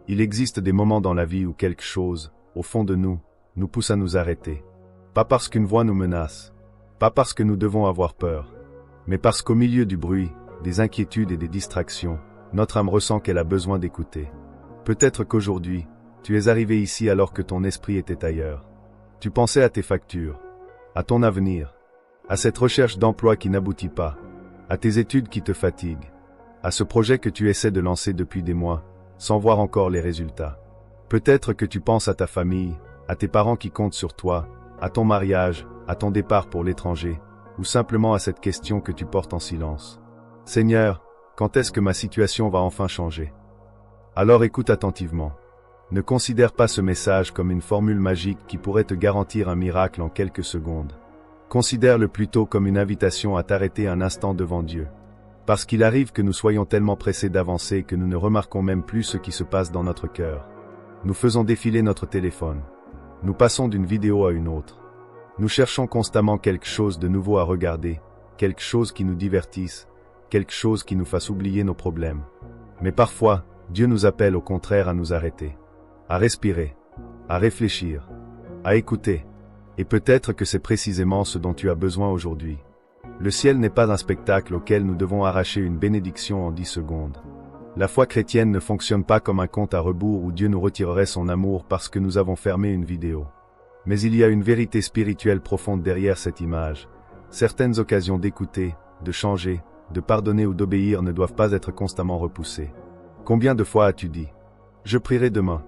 Il existe des moments dans la vie où quelque chose, au fond de nous, nous pousse à nous arrêter. Pas parce qu'une voix nous menace, pas parce que nous devons avoir peur, mais parce qu'au milieu du bruit, des inquiétudes et des distractions, notre âme ressent qu'elle a besoin d'écouter. Peut-être qu'aujourd'hui, tu es arrivé ici alors que ton esprit était ailleurs. Tu pensais à tes factures, à ton avenir, à cette recherche d'emploi qui n'aboutit pas, à tes études qui te fatiguent, à ce projet que tu essaies de lancer depuis des mois, sans voir encore les résultats. Peut-être que tu penses à ta famille, à tes parents qui comptent sur toi, à ton mariage, à ton départ pour l'étranger, ou simplement à cette question que tu portes en silence. Seigneur, quand est-ce que ma situation va enfin changer? Alors écoute attentivement. Ne considère pas ce message comme une formule magique qui pourrait te garantir un miracle en quelques secondes. Considère-le plutôt comme une invitation à t'arrêter un instant devant Dieu. Parce qu'il arrive que nous soyons tellement pressés d'avancer que nous ne remarquons même plus ce qui se passe dans notre cœur. Nous faisons défiler notre téléphone. Nous passons d'une vidéo à une autre. Nous cherchons constamment quelque chose de nouveau à regarder, quelque chose qui nous divertisse, quelque chose qui nous fasse oublier nos problèmes. Mais parfois, Dieu nous appelle au contraire à nous arrêter, à respirer, à réfléchir, à écouter. Et peut-être que c'est précisément ce dont tu as besoin aujourd'hui. Le ciel n'est pas un spectacle auquel nous devons arracher une bénédiction en 10 secondes. La foi chrétienne ne fonctionne pas comme un compte à rebours où Dieu nous retirerait son amour parce que nous avons fermé une vidéo. Mais il y a une vérité spirituelle profonde derrière cette image. Certaines occasions d'écouter, de changer, de pardonner ou d'obéir ne doivent pas être constamment repoussées. Combien de fois as-tu dit « Je prierai demain.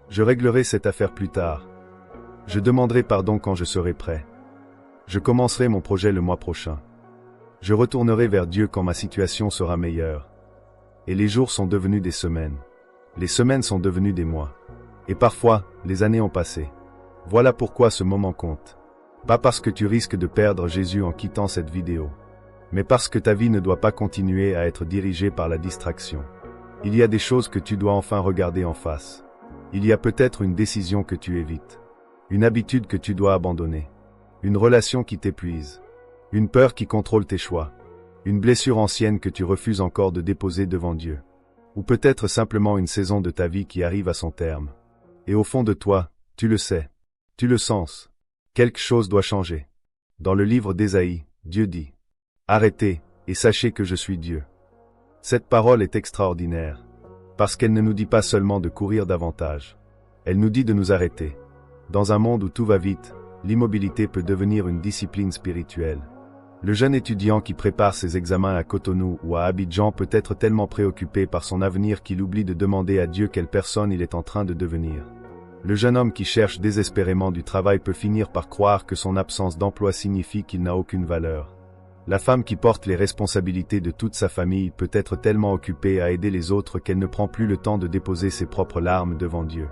Je réglerai cette affaire plus tard. Je demanderai pardon quand je serai prêt. Je commencerai mon projet le mois prochain. Je retournerai vers Dieu quand ma situation sera meilleure. » Et les jours sont devenus des semaines. Les semaines sont devenues des mois. Et parfois, les années ont passé. Voilà pourquoi ce moment compte. Pas parce que tu risques de perdre Jésus en quittant cette vidéo, mais parce que ta vie ne doit pas continuer à être dirigée par la distraction. Il y a des choses que tu dois enfin regarder en face. Il y a peut-être une décision que tu évites. Une habitude que tu dois abandonner. Une relation qui t'épuise. Une peur qui contrôle tes choix. Une blessure ancienne que tu refuses encore de déposer devant Dieu. Ou peut-être simplement une saison de ta vie qui arrive à son terme. Et au fond de toi, tu le sais. Tu le sens. Quelque chose doit changer. Dans le livre d'Ésaïe, Dieu dit « Arrêtez, et sachez que je suis Dieu ». Cette parole est extraordinaire. Parce qu'elle ne nous dit pas seulement de courir davantage. Elle nous dit de nous arrêter. Dans un monde où tout va vite, l'immobilité peut devenir une discipline spirituelle. Le jeune étudiant qui prépare ses examens à Cotonou ou à Abidjan peut être tellement préoccupé par son avenir qu'il oublie de demander à Dieu quelle personne il est en train de devenir. Le jeune homme qui cherche désespérément du travail peut finir par croire que son absence d'emploi signifie qu'il n'a aucune valeur. La femme qui porte les responsabilités de toute sa famille peut être tellement occupée à aider les autres qu'elle ne prend plus le temps de déposer ses propres larmes devant Dieu.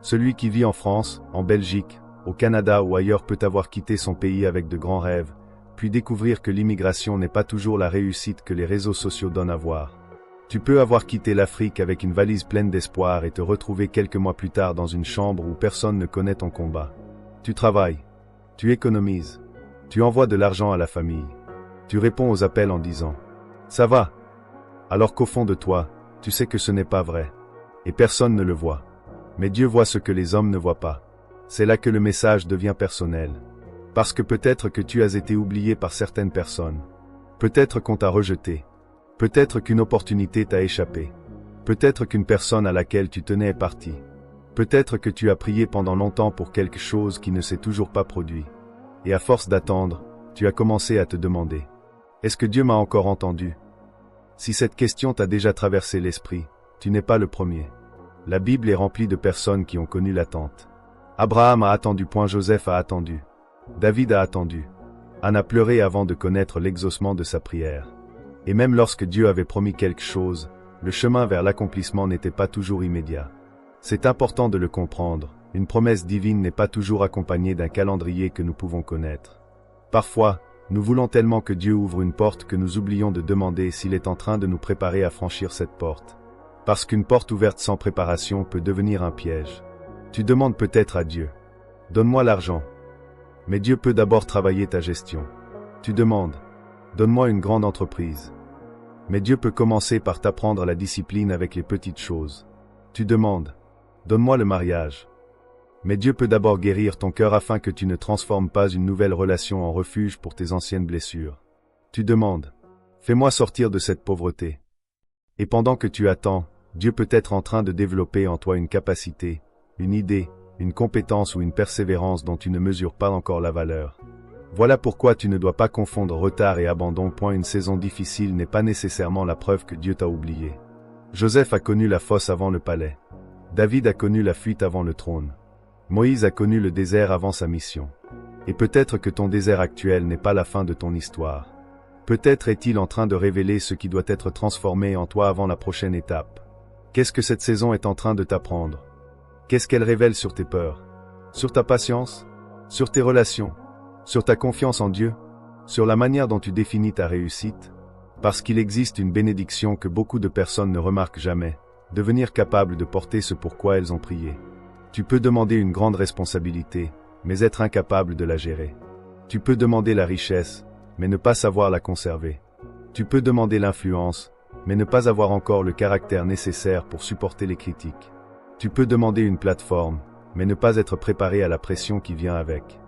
Celui qui vit en France, en Belgique, au Canada ou ailleurs peut avoir quitté son pays avec de grands rêves, puis découvrir que l'immigration n'est pas toujours la réussite que les réseaux sociaux donnent à voir. Tu peux avoir quitté l'Afrique avec une valise pleine d'espoir et te retrouver quelques mois plus tard dans une chambre où personne ne connaît ton combat. Tu travailles, tu économises, tu envoies de l'argent à la famille, tu réponds aux appels en disant « Ça va », alors qu'au fond de toi, tu sais que ce n'est pas vrai, et personne ne le voit. Mais Dieu voit ce que les hommes ne voient pas. C'est là que le message devient personnel. Parce que peut-être que tu as été oublié par certaines personnes. Peut-être qu'on t'a rejeté. Peut-être qu'une opportunité t'a échappé. Peut-être qu'une personne à laquelle tu tenais est partie. Peut-être que tu as prié pendant longtemps pour quelque chose qui ne s'est toujours pas produit. Et à force d'attendre, tu as commencé à te demander « Est-ce que Dieu m'a encore entendu ?» Si cette question t'a déjà traversé l'esprit, tu n'es pas le premier. La Bible est remplie de personnes qui ont connu l'attente. Abraham a attendu. Joseph a attendu. David a attendu. Anne a pleuré avant de connaître l'exaucement de sa prière. Et même lorsque Dieu avait promis quelque chose, le chemin vers l'accomplissement n'était pas toujours immédiat. C'est important de le comprendre, une promesse divine n'est pas toujours accompagnée d'un calendrier que nous pouvons connaître. Parfois, nous voulons tellement que Dieu ouvre une porte que nous oublions de demander s'il est en train de nous préparer à franchir cette porte. Parce qu'une porte ouverte sans préparation peut devenir un piège. Tu demandes peut-être à Dieu « Donne-moi l'argent ». Mais Dieu peut d'abord travailler ta gestion. Tu demandes « Donne-moi une grande entreprise ». Mais Dieu peut commencer par t'apprendre la discipline avec les petites choses. Tu demandes. Donne-moi le mariage. Mais Dieu peut d'abord guérir ton cœur afin que tu ne transformes pas une nouvelle relation en refuge pour tes anciennes blessures. Tu demandes. Fais-moi sortir de cette pauvreté. Et pendant que tu attends, Dieu peut être en train de développer en toi une capacité, une idée, une compétence ou une persévérance dont tu ne mesures pas encore la valeur. Voilà pourquoi tu ne dois pas confondre retard et abandon. Une saison difficile n'est pas nécessairement la preuve que Dieu t'a oublié. Joseph a connu la fosse avant le palais. David a connu la fuite avant le trône. Moïse a connu le désert avant sa mission. Et peut-être que ton désert actuel n'est pas la fin de ton histoire. Peut-être est-il en train de révéler ce qui doit être transformé en toi avant la prochaine étape. Qu'est-ce que cette saison est en train de t'apprendre? Qu'est-ce qu'elle révèle sur tes peurs? Sur ta patience? Sur tes relations? Sur ta confiance en Dieu? Sur la manière dont tu définis ta réussite? Parce qu'il existe une bénédiction que beaucoup de personnes ne remarquent jamais, devenir capable de porter ce pourquoi elles ont prié. Tu peux demander une grande responsabilité, mais être incapable de la gérer. Tu peux demander la richesse, mais ne pas savoir la conserver. Tu peux demander l'influence, mais ne pas avoir encore le caractère nécessaire pour supporter les critiques. Tu peux demander une plateforme, mais ne pas être préparé à la pression qui vient avec.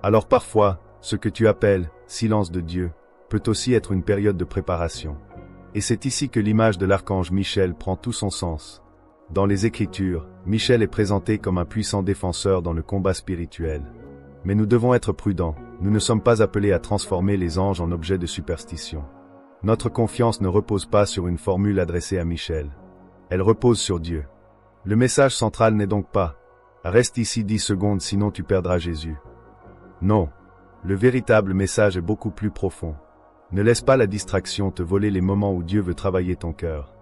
Alors parfois, ce que tu appelles « silence de Dieu » peut aussi être une période de préparation. Et c'est ici que l'image de l'archange Michel prend tout son sens. Dans les Écritures, Michel est présenté comme un puissant défenseur dans le combat spirituel. Mais nous devons être prudents, nous ne sommes pas appelés à transformer les anges en objets de superstition. Notre confiance ne repose pas sur une formule adressée à Michel. Elle repose sur Dieu. Le message central n'est donc pas « Reste ici 10 secondes sinon tu perdras Jésus ». Non, le véritable message est beaucoup plus profond. Ne laisse pas la distraction te voler les moments où Dieu veut travailler ton cœur.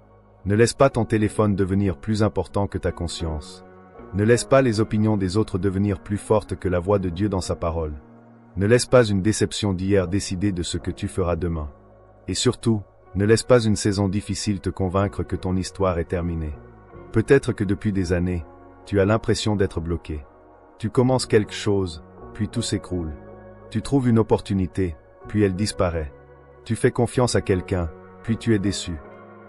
Ne laisse pas ton téléphone devenir plus important que ta conscience. Ne laisse pas les opinions des autres devenir plus fortes que la voix de Dieu dans sa parole. Ne laisse pas une déception d'hier décider de ce que tu feras demain. Et surtout, ne laisse pas une saison difficile te convaincre que ton histoire est terminée. Peut-être que depuis des années, tu as l'impression d'être bloqué. Tu commences quelque chose, puis tout s'écroule. Tu trouves une opportunité, puis elle disparaît. Tu fais confiance à quelqu'un, puis tu es déçu.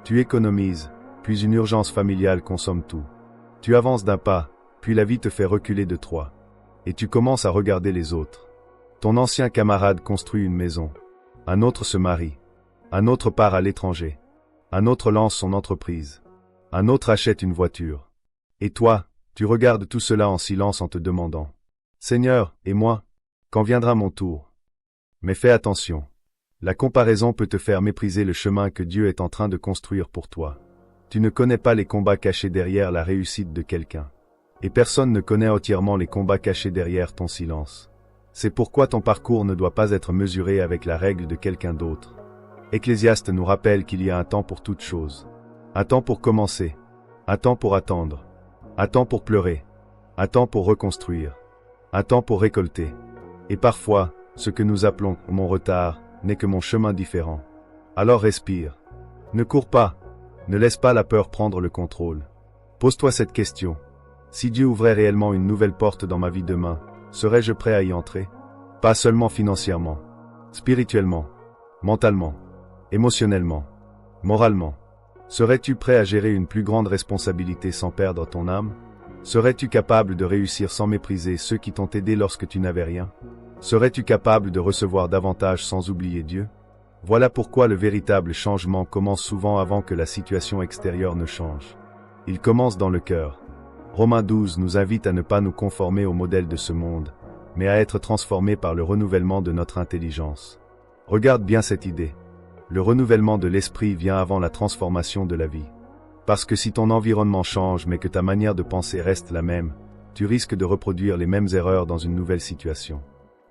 Tu économises, puis une urgence familiale consomme tout. Tu avances d'un pas, puis la vie te fait reculer de 3. Et tu commences à regarder les autres. Ton ancien camarade construit une maison. Un autre se marie. Un autre part à l'étranger. Un autre lance son entreprise. Un autre achète une voiture. Et toi, tu regardes tout cela en silence en te demandant « Seigneur, et moi, quand viendra mon tour ?» Mais fais attention. La comparaison peut te faire mépriser le chemin que Dieu est en train de construire pour toi. Tu ne connais pas les combats cachés derrière la réussite de quelqu'un. Et personne ne connaît entièrement les combats cachés derrière ton silence. C'est pourquoi ton parcours ne doit pas être mesuré avec la règle de quelqu'un d'autre. Ecclésiaste nous rappelle qu'il y a un temps pour toute chose. Un temps pour commencer. Un temps pour attendre. Un temps pour pleurer. Un temps pour reconstruire. Un temps pour récolter. Et parfois, ce que nous appelons « mon retard » n'est que mon chemin différent. Alors respire. Ne cours pas. Ne laisse pas la peur prendre le contrôle. Pose-toi cette question. Si Dieu ouvrait réellement une nouvelle porte dans ma vie demain, serais-je prêt à y entrer? Pas seulement financièrement, spirituellement, mentalement, émotionnellement, moralement. Serais-tu prêt à gérer une plus grande responsabilité sans perdre ton âme? Serais-tu capable de réussir sans mépriser ceux qui t'ont aidé lorsque tu n'avais rien? Serais-tu capable de recevoir davantage sans oublier Dieu? Voilà pourquoi le véritable changement commence souvent avant que la situation extérieure ne change. Il commence dans le cœur. Romains 12 nous invite à ne pas nous conformer au modèle de ce monde, mais à être transformés par le renouvellement de notre intelligence. Regarde bien cette idée. Le renouvellement de l'esprit vient avant la transformation de la vie. Parce que si ton environnement change mais que ta manière de penser reste la même, tu risques de reproduire les mêmes erreurs dans une nouvelle situation.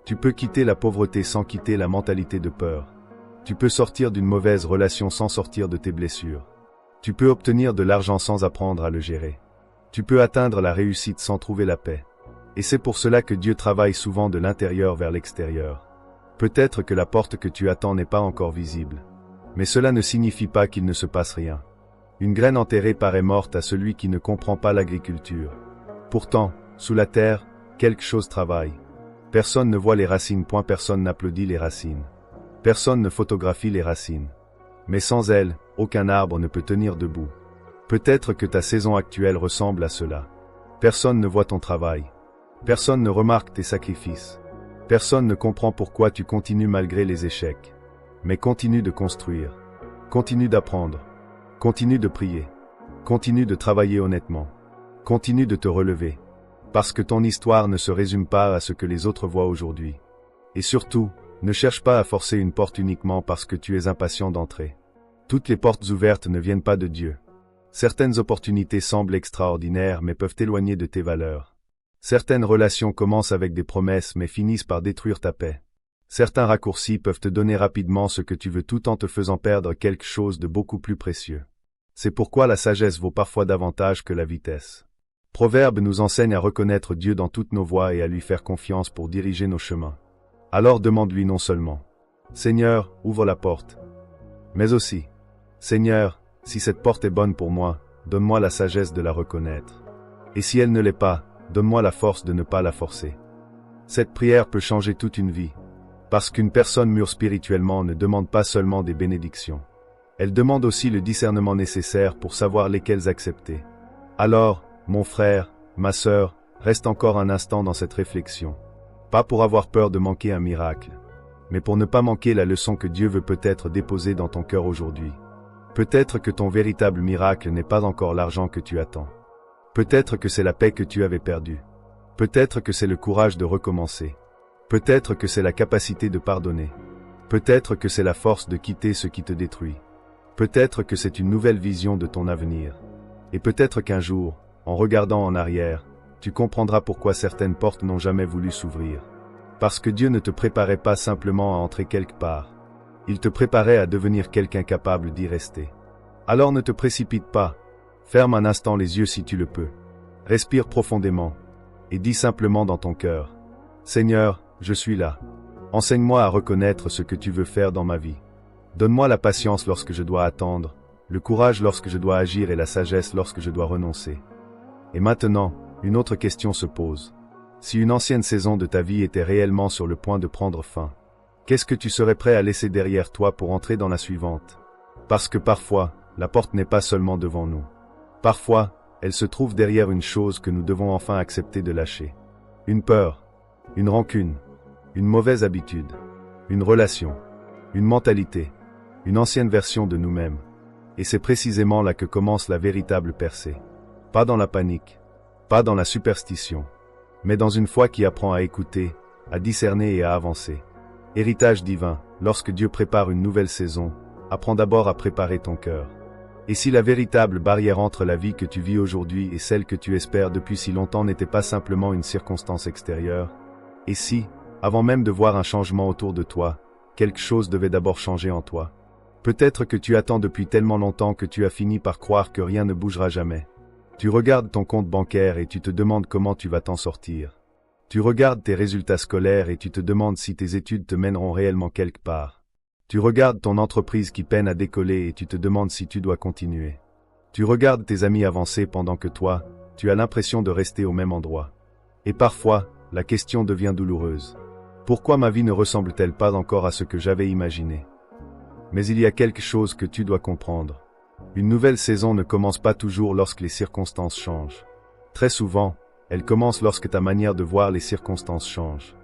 Tu peux quitter la pauvreté sans quitter la mentalité de peur. Tu peux sortir d'une mauvaise relation sans sortir de tes blessures. Tu peux obtenir de l'argent sans apprendre à le gérer. Tu peux atteindre la réussite sans trouver la paix. Et c'est pour cela que Dieu travaille souvent de l'intérieur vers l'extérieur. Peut-être que la porte que tu attends n'est pas encore visible. Mais cela ne signifie pas qu'il ne se passe rien. Une graine enterrée paraît morte à celui qui ne comprend pas l'agriculture. Pourtant, sous la terre, quelque chose travaille. Personne ne voit les racines. Personne n'applaudit les racines. Personne ne photographie les racines. Mais sans elles, aucun arbre ne peut tenir debout. Peut-être que ta saison actuelle ressemble à cela. Personne ne voit ton travail. Personne ne remarque tes sacrifices. Personne ne comprend pourquoi tu continues malgré les échecs. Mais continue de construire. Continue d'apprendre. Continue de prier. Continue de travailler honnêtement. Continue de te relever. Parce que ton histoire ne se résume pas à ce que les autres voient aujourd'hui. Et surtout, ne cherche pas à forcer une porte uniquement parce que tu es impatient d'entrer. Toutes les portes ouvertes ne viennent pas de Dieu. Certaines opportunités semblent extraordinaires mais peuvent t'éloigner de tes valeurs. Certaines relations commencent avec des promesses mais finissent par détruire ta paix. Certains raccourcis peuvent te donner rapidement ce que tu veux tout en te faisant perdre quelque chose de beaucoup plus précieux. C'est pourquoi la sagesse vaut parfois davantage que la vitesse. Proverbe nous enseigne à reconnaître Dieu dans toutes nos voies et à lui faire confiance pour diriger nos chemins. Alors demande-lui non seulement « Seigneur, ouvre la porte », mais aussi « Seigneur, si cette porte est bonne pour moi, donne-moi la sagesse de la reconnaître. Et si elle ne l'est pas, donne-moi la force de ne pas la forcer. » Cette prière peut changer toute une vie. Parce qu'une personne mûre spirituellement ne demande pas seulement des bénédictions. Elle demande aussi le discernement nécessaire pour savoir lesquelles accepter. Alors, mon frère, ma sœur, reste encore un instant dans cette réflexion. Pas pour avoir peur de manquer un miracle, mais pour ne pas manquer la leçon que Dieu veut peut-être déposer dans ton cœur aujourd'hui. Peut-être que ton véritable miracle n'est pas encore l'argent que tu attends. Peut-être que c'est la paix que tu avais perdue. Peut-être que c'est le courage de recommencer. Peut-être que c'est la capacité de pardonner. Peut-être que c'est la force de quitter ce qui te détruit. Peut-être que c'est une nouvelle vision de ton avenir. Et peut-être qu'un jour, en regardant en arrière, tu comprendras pourquoi certaines portes n'ont jamais voulu s'ouvrir. Parce que Dieu ne te préparait pas simplement à entrer quelque part. Il te préparait à devenir quelqu'un capable d'y rester. Alors ne te précipite pas. Ferme un instant les yeux si tu le peux. Respire profondément. Et dis simplement dans ton cœur. Seigneur, je suis là. Enseigne-moi à reconnaître ce que tu veux faire dans ma vie. Donne-moi la patience lorsque je dois attendre, le courage lorsque je dois agir et la sagesse lorsque je dois renoncer. Et maintenant, une autre question se pose. Si une ancienne saison de ta vie était réellement sur le point de prendre fin, qu'est-ce que tu serais prêt à laisser derrière toi pour entrer dans la suivante? Parce que parfois, la porte n'est pas seulement devant nous. Parfois, elle se trouve derrière une chose que nous devons enfin accepter de lâcher. Une peur, une rancune, une mauvaise habitude, une relation, une mentalité, une ancienne version de nous-mêmes. Et c'est précisément là que commence la véritable percée. Pas dans la panique, pas dans la superstition, mais dans une foi qui apprend à écouter, à discerner et à avancer. Héritage divin, lorsque Dieu prépare une nouvelle saison, apprends d'abord à préparer ton cœur. Et si la véritable barrière entre la vie que tu vis aujourd'hui et celle que tu espères depuis si longtemps n'était pas simplement une circonstance extérieure? Et si, avant même de voir un changement autour de toi, quelque chose devait d'abord changer en toi? Peut-être que tu attends depuis tellement longtemps que tu as fini par croire que rien ne bougera jamais. Tu regardes ton compte bancaire et tu te demandes comment tu vas t'en sortir. Tu regardes tes résultats scolaires et tu te demandes si tes études te mèneront réellement quelque part. Tu regardes ton entreprise qui peine à décoller et tu te demandes si tu dois continuer. Tu regardes tes amis avancer pendant que toi, tu as l'impression de rester au même endroit. Et parfois, la question devient douloureuse. Pourquoi ma vie ne ressemble-t-elle pas encore à ce que j'avais imaginé? Mais il y a quelque chose que tu dois comprendre. Une nouvelle saison ne commence pas toujours lorsque les circonstances changent. Très souvent, elle commence lorsque ta manière de voir les circonstances change.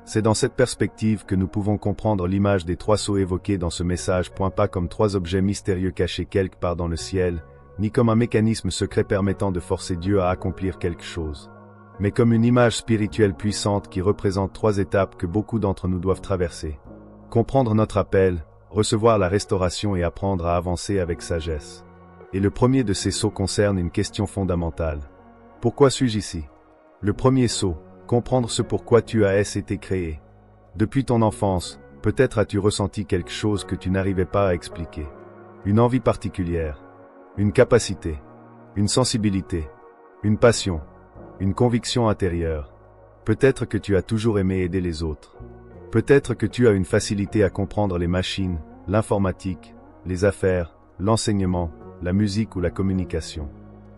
C'est dans cette perspective que nous pouvons comprendre l'image des trois sceaux évoqués dans ce message. Pas comme trois objets mystérieux cachés quelque part dans le ciel, ni comme un mécanisme secret permettant de forcer Dieu à accomplir quelque chose, mais comme une image spirituelle puissante qui représente trois étapes que beaucoup d'entre nous doivent traverser. Comprendre notre appel, recevoir la restauration et apprendre à avancer avec sagesse. Et le premier de ces sceaux concerne une question fondamentale. Pourquoi suis-je ici? Le premier sceau, comprendre ce pourquoi tu as été créé. Depuis ton enfance, peut-être as-tu ressenti quelque chose que tu n'arrivais pas à expliquer. Une envie particulière, une capacité, une sensibilité, une passion, une conviction intérieure. Peut-être que tu as toujours aimé aider les autres. Peut-être que tu as une facilité à comprendre les machines, l'informatique, les affaires, l'enseignement, la musique ou la communication.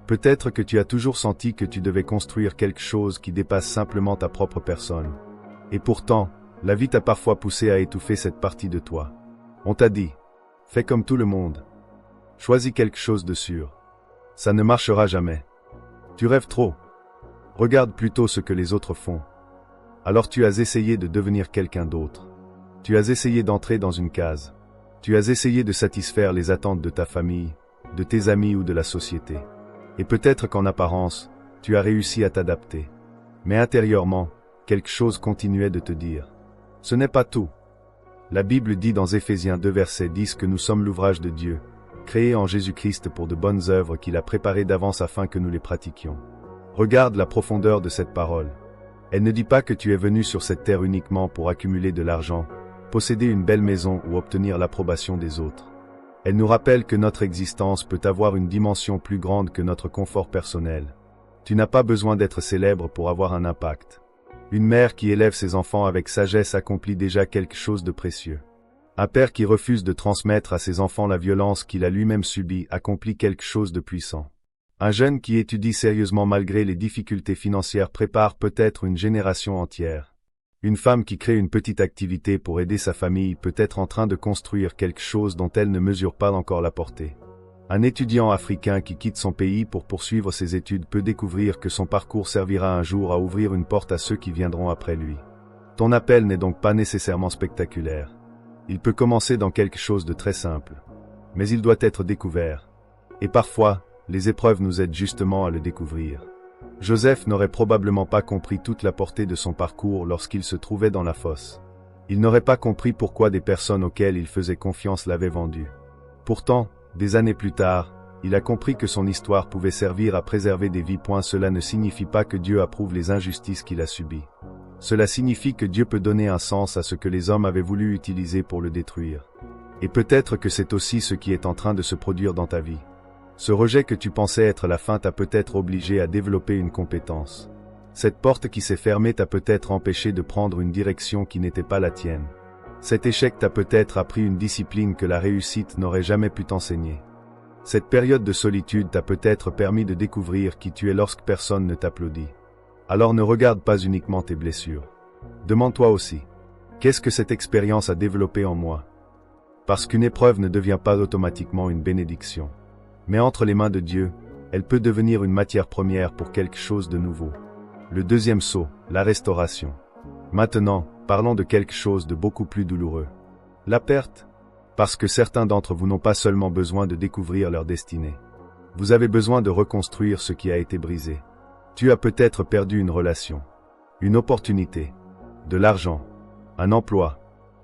Peut-être que tu as toujours senti que tu devais construire quelque chose qui dépasse simplement ta propre personne. Et pourtant, la vie t'a parfois poussé à étouffer cette partie de toi. On t'a dit, fais comme tout le monde. Choisis quelque chose de sûr. Ça ne marchera jamais. Tu rêves trop. Regarde plutôt ce que les autres font. Alors tu as essayé de devenir quelqu'un d'autre. Tu as essayé d'entrer dans une case. Tu as essayé de satisfaire les attentes de ta famille, de tes amis ou de la société. Et peut-être qu'en apparence, tu as réussi à t'adapter. Mais intérieurement, quelque chose continuait de te dire. Ce n'est pas tout. La Bible dit dans Éphésiens 2 verset 10 que nous sommes l'ouvrage de Dieu, créé en Jésus-Christ pour de bonnes œuvres qu'il a préparées d'avance afin que nous les pratiquions. Regarde la profondeur de cette parole. Elle ne dit pas que tu es venu sur cette terre uniquement pour accumuler de l'argent, posséder une belle maison ou obtenir l'approbation des autres. Elle nous rappelle que notre existence peut avoir une dimension plus grande que notre confort personnel. Tu n'as pas besoin d'être célèbre pour avoir un impact. Une mère qui élève ses enfants avec sagesse accomplit déjà quelque chose de précieux. Un père qui refuse de transmettre à ses enfants la violence qu'il a lui-même subie accomplit quelque chose de puissant. Un jeune qui étudie sérieusement malgré les difficultés financières prépare peut-être une génération entière. Une femme qui crée une petite activité pour aider sa famille peut être en train de construire quelque chose dont elle ne mesure pas encore la portée. Un étudiant africain qui quitte son pays pour poursuivre ses études peut découvrir que son parcours servira un jour à ouvrir une porte à ceux qui viendront après lui. Ton appel n'est donc pas nécessairement spectaculaire. Il peut commencer dans quelque chose de très simple. Mais il doit être découvert. Et parfois, les épreuves nous aident justement à le découvrir. Joseph n'aurait probablement pas compris toute la portée de son parcours lorsqu'il se trouvait dans la fosse. Il n'aurait pas compris pourquoi des personnes auxquelles il faisait confiance l'avaient vendu. Pourtant, des années plus tard, il a compris que son histoire pouvait servir à préserver des vies. Cela ne signifie pas que Dieu approuve les injustices qu'il a subies. Cela signifie que Dieu peut donner un sens à ce que les hommes avaient voulu utiliser pour le détruire. Et peut-être que c'est aussi ce qui est en train de se produire dans ta vie. Ce rejet que tu pensais être la fin t'a peut-être obligé à développer une compétence. Cette porte qui s'est fermée t'a peut-être empêché de prendre une direction qui n'était pas la tienne. Cet échec t'a peut-être appris une discipline que la réussite n'aurait jamais pu t'enseigner. Cette période de solitude t'a peut-être permis de découvrir qui tu es lorsque personne ne t'applaudit. Alors ne regarde pas uniquement tes blessures. Demande-toi aussi, qu'est-ce que cette expérience a développé en moi? Parce qu'une épreuve ne devient pas automatiquement une bénédiction. Mais entre les mains de Dieu, elle peut devenir une matière première pour quelque chose de nouveau. Le deuxième saut, la restauration. Maintenant, parlons de quelque chose de beaucoup plus douloureux. La perte. Parce que certains d'entre vous n'ont pas seulement besoin de découvrir leur destinée. Vous avez besoin de reconstruire ce qui a été brisé. Tu as peut-être perdu une relation, une opportunité, de l'argent, un emploi,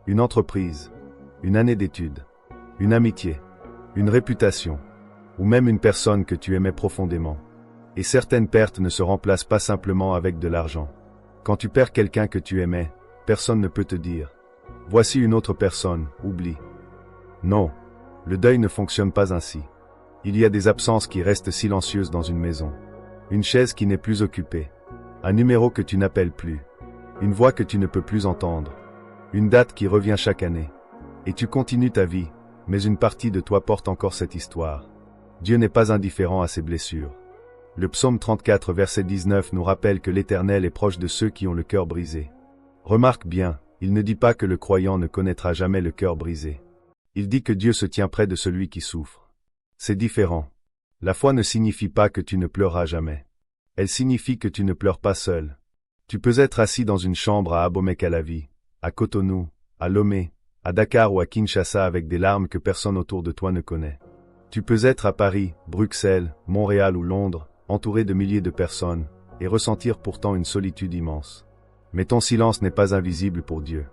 une entreprise, une année d'études, une amitié, une réputation, ou même une personne que tu aimais profondément. Et certaines pertes ne se remplacent pas simplement avec de l'argent. Quand tu perds quelqu'un que tu aimais, personne ne peut te dire « Voici une autre personne, oublie ». Non, le deuil ne fonctionne pas ainsi. Il y a des absences qui restent silencieuses dans une maison. Une chaise qui n'est plus occupée. Un numéro que tu n'appelles plus. Une voix que tu ne peux plus entendre. Une date qui revient chaque année. Et tu continues ta vie, mais une partie de toi porte encore cette histoire. Dieu n'est pas indifférent à ses blessures. Le psaume 34 verset 19 nous rappelle que l'Éternel est proche de ceux qui ont le cœur brisé. Remarque bien, il ne dit pas que le croyant ne connaîtra jamais le cœur brisé. Il dit que Dieu se tient près de celui qui souffre. C'est différent. La foi ne signifie pas que tu ne pleureras jamais. Elle signifie que tu ne pleures pas seul. Tu peux être assis dans une chambre à Abomey-Calavi, à Cotonou, à Lomé, à Dakar ou à Kinshasa avec des larmes que personne autour de toi ne connaît. Tu peux être à Paris, Bruxelles, Montréal ou Londres, entouré de milliers de personnes, et ressentir pourtant une solitude immense. Mais ton silence n'est pas invisible pour Dieu.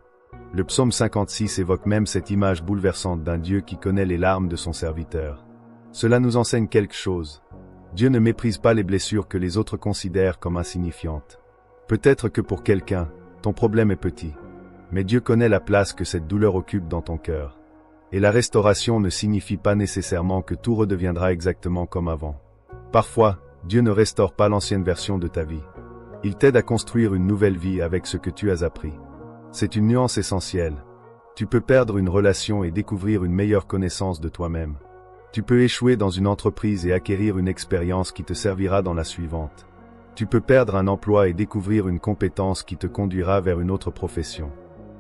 Le psaume 56 évoque même cette image bouleversante d'un Dieu qui connaît les larmes de son serviteur. Cela nous enseigne quelque chose. Dieu ne méprise pas les blessures que les autres considèrent comme insignifiantes. Peut-être que pour quelqu'un, ton problème est petit. Mais Dieu connaît la place que cette douleur occupe dans ton cœur. Et la restauration ne signifie pas nécessairement que tout redeviendra exactement comme avant. Parfois, Dieu ne restaure pas l'ancienne version de ta vie. Il t'aide à construire une nouvelle vie avec ce que tu as appris. C'est une nuance essentielle. Tu peux perdre une relation et découvrir une meilleure connaissance de toi-même. Tu peux échouer dans une entreprise et acquérir une expérience qui te servira dans la suivante. Tu peux perdre un emploi et découvrir une compétence qui te conduira vers une autre profession.